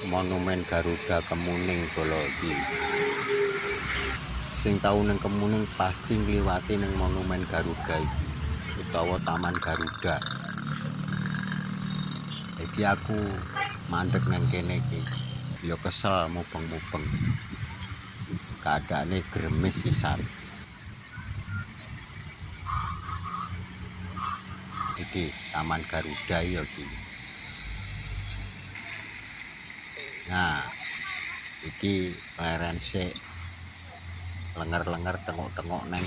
Monumen Garuda Kemuning Bolo iki. Sing tau ning Kemuning pasti ngliwati ning Monumen Garuda iki utawa Taman Garuda. Iki aku mandek nang kene iki. Ya kesel mubeng-mubeng. Keadaane gremes sisan. Iki Taman Garuda ya iki. Nah, iki leren sik lenger-lenger tengok-tengok neng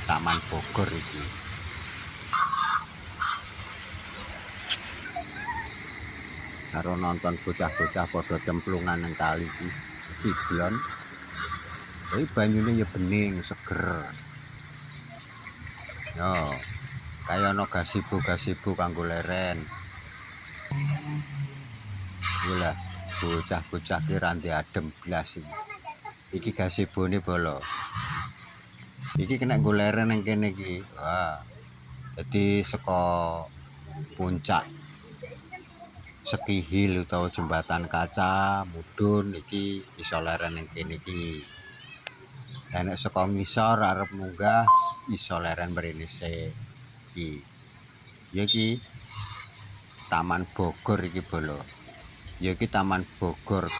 Taman Bogor iki. Karo nonton bocah-bocah padha cemplungan nang kali iki. Ciblon. Tapi banyune ya bening, seger. Yo, kaya ana gazebo kanggo leren. Gila, bocah-bocah ki ra ndek adem blas iki. Iki gazebone Bolo. Iki kena nggo leren nang kene iki. Wah. Jadi saka puncak Sekihil utawa jembatan kaca mudhun iki iso leren ning kene iki. Nek saka ngisor arep munggah iso leren mrene sik iki. Ya iki Taman Bogor iki Bolo. Ya iki Taman Bogor.